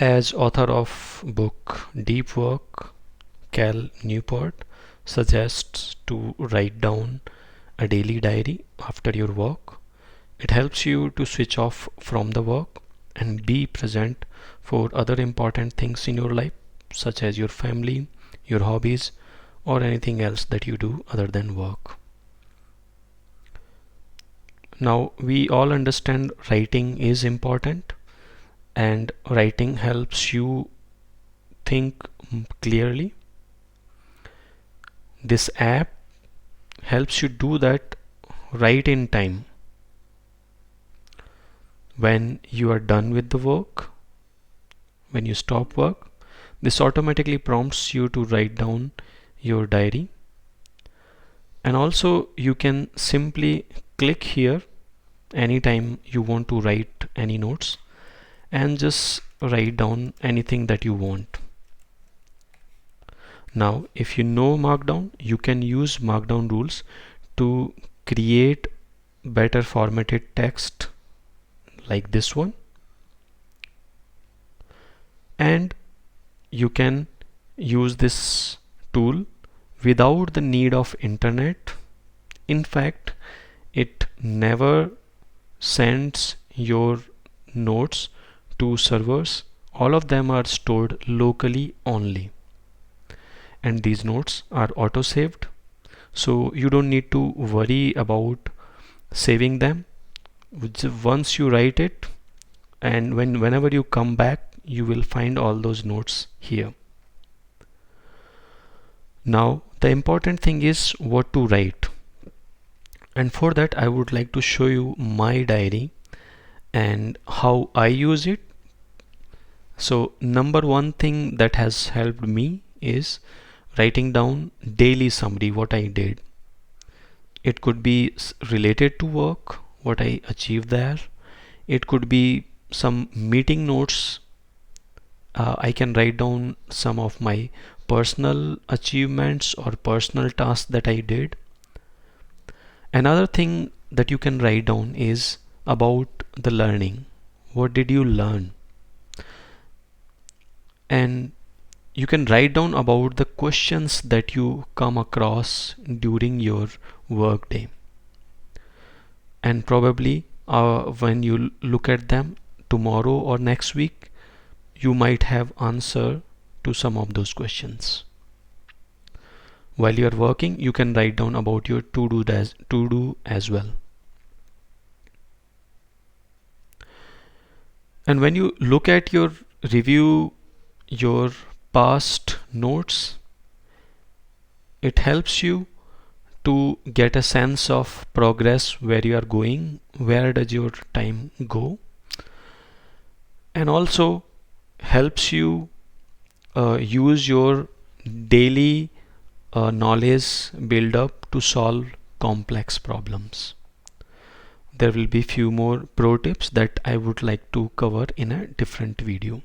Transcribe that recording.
As author of book Deep Work, Cal Newport suggests to write down a daily diary after your work. It helps you to switch off from the work and be present for other important things in your life, such as your family, your hobbies, or anything else that you do other than work. Now, we all understand writing is important, and writing helps you think clearly. This app helps you do that right in time. When you are done with the work, when you stop work, this automatically prompts you to write down your diary. And also you can simply click here anytime you want to write any notes and just write down anything that you want. Now, if you know Markdown, you can use Markdown rules to create better formatted text like this one, and you can use this tool without the need of internet. In fact, it never sends your notes to servers. All of them are stored locally only, and these notes are auto saved, so you don't need to worry about saving them. Once you write it, and whenever you come back, you will find all those notes here. Now the important thing is what to write, and for that I would like to show you my diary and how I use it. So number one thing that has helped me is writing down daily summary, what I did. It could be related to work, what I achieved there. It could be some meeting notes. I can write down some of my personal achievements or personal tasks that I did. Another thing that you can write down is about the learning. What did you learn? And you can write down about the questions that you come across during your work day. And probably when you look at them tomorrow or next week, you might have answer to some of those questions. While you are working, you can write down about your to-do as well. And when you look at your review, your past notes, it helps you to get a sense of progress, where you are going, where does your time go, and also helps you use your daily knowledge build up to solve complex problems. There will be few more pro tips that I would like to cover in a different video.